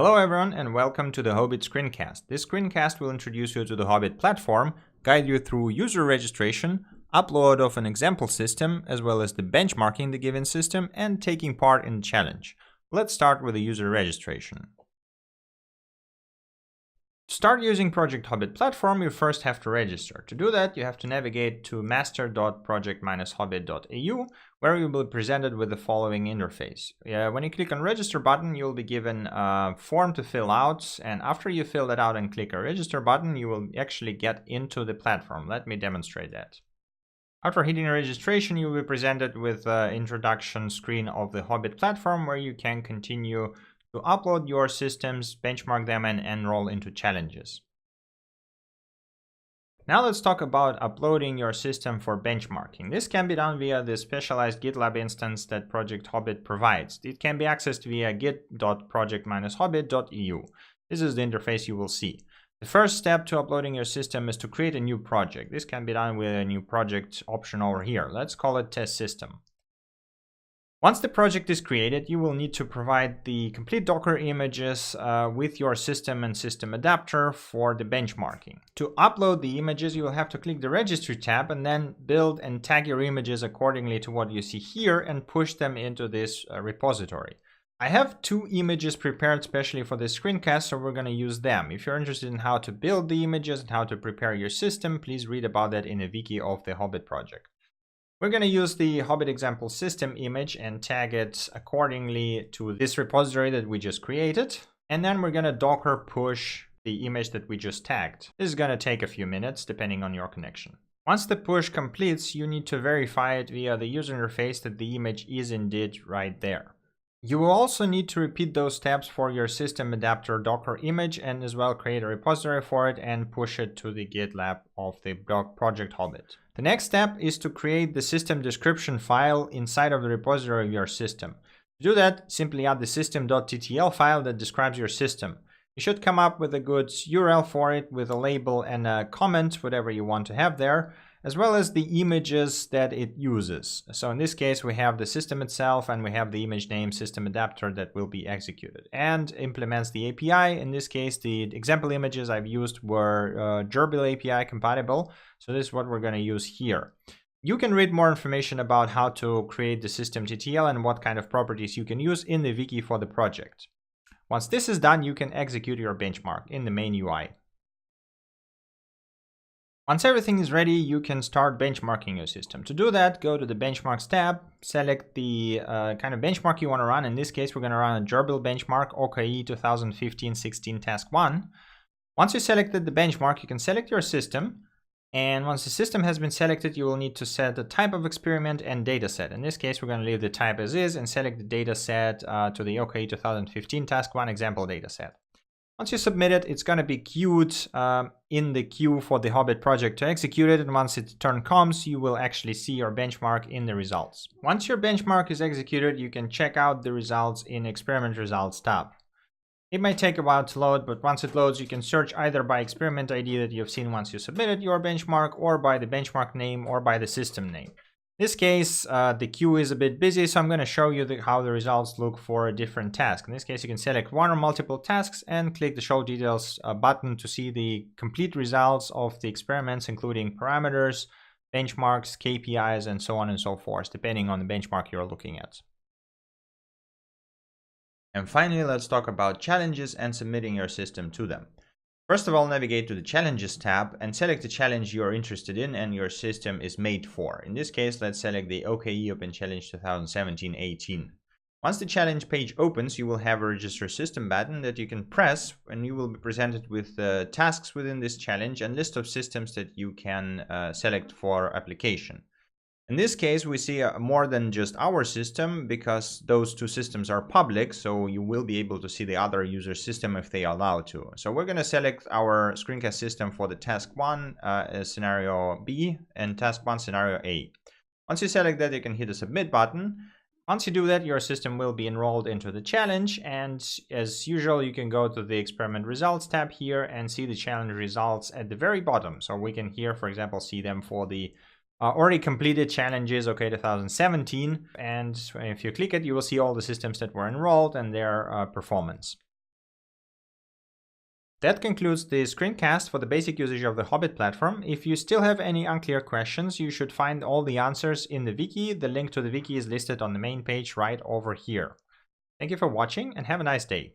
Hello everyone and welcome to the HOBBIT screencast. This screencast will introduce you to the HOBBIT platform, guide you through user registration, upload of an example system, as well as the benchmarking the given system and taking part in the challenge. Let's start with the user registration. To start using Project HOBBIT platform, you first have to register. To do that, you have to navigate to master.project-hobbit.eu, where you will be presented with the following interface. When you click on register button, you'll be given a form to fill out, and after you fill that out and click a register button, you will actually get into the platform. Let me demonstrate that. After hitting registration, you will be presented with the introduction screen of the HOBBIT platform, where you can continue to upload your systems, benchmark them, and enroll into challenges. Now let's talk about uploading your system for benchmarking. This can be done via the specialized GitLab instance that Project HOBBIT provides. It can be accessed via git.project-hobbit.eu. This is the interface you will see. The first step to uploading your system is to create a new project. This can be done with a new project option over here. Let's call it test system. Once the project is created, you will need to provide the complete Docker images with your system and system adapter for the benchmarking. To upload the images, you will have to click the registry tab and then build and tag your images accordingly to what you see here and push them into this repository. I have two images prepared specially for this screencast, so we're going to use them. If you're interested in how to build the images and how to prepare your system, please read about that in a wiki of the HOBBIT project. We're going to use the HOBBIT example system image and tag it accordingly to this repository that we just created. And then we're going to Docker push the image that we just tagged. This is going to take a few minutes depending on your connection. Once the push completes, you need to verify it via the user interface that the image is indeed right there. You will also need to repeat those steps for your system adapter Docker image and as well create a repository for it and push it to the GitLab of the Project HOBBIT. The next step is to create the system description file inside of the repository of your system. To do that, simply add the system.ttl file that describes your system. You should come up with a good URL for it with a label and a comment, whatever you want to have there, as well as the images that it uses. So in this case, we have the system itself and we have the image name system adapter that will be executed and implements the API. In this case, the example images I've used were Gerbil API compatible. So this is what we're going to use here. You can read more information about how to create the system TTL and what kind of properties you can use in the wiki for the project. Once this is done, you can execute your benchmark in the main UI. Once everything is ready, you can start benchmarking your system. To do that, go to the Benchmarks tab, select the kind of benchmark you want to run. In this case, we're going to run a Gerbil benchmark, OKE 2015-16 task 1. Once you selected the benchmark, you can select your system. And once the system has been selected, you will need to set the type of experiment and dataset. In this case, we're going to leave the type as is and select the dataset to the OKE 2015 task 1 example dataset. Once you submit it, it's going to be queued in the queue for the HOBBIT project to execute it. And once its turn comes, you will actually see your benchmark in the results. Once your benchmark is executed, you can check out the results in Experiment Results tab. It might take a while to load, but once it loads, you can search either by experiment ID that you've seen once you submitted your benchmark, or by the benchmark name, or by the system name. In this case, the queue is a bit busy, so I'm going to show you how the results look for a different task. In this case, you can select one or multiple tasks and click the Show Details button to see the complete results of the experiments, including parameters, benchmarks, KPIs, and so on and so forth, depending on the benchmark you're looking at. And finally, let's talk about challenges and submitting your system to them. First of all, navigate to the Challenges tab and select the challenge you are interested in and your system is made for. In this case, let's select the OKE Open Challenge 2017-18. Once the challenge page opens, you will have a Register System button that you can press, and you will be presented with tasks within this challenge and list of systems that you can select for application. In this case, we see more than just our system because those two systems are public, so you will be able to see the other user system if they allow to. So we're going to select our screencast system for the task 1 scenario B and task 1 scenario A. Once you select that, you can hit the submit button. Once you do that, your system will be enrolled into the challenge, and as usual, you can go to the Experiment Results tab here and see the challenge results at the very bottom. So we can here, for example, see them for the already completed challenges, OK 2017, and if you click it, you will see all the systems that were enrolled and their performance. That concludes the screencast for the basic usage of the HOBBIT platform. If you still have any unclear questions, you should find all the answers in the wiki. The link to the wiki is listed on the main page right over here. Thank you for watching and have a nice day.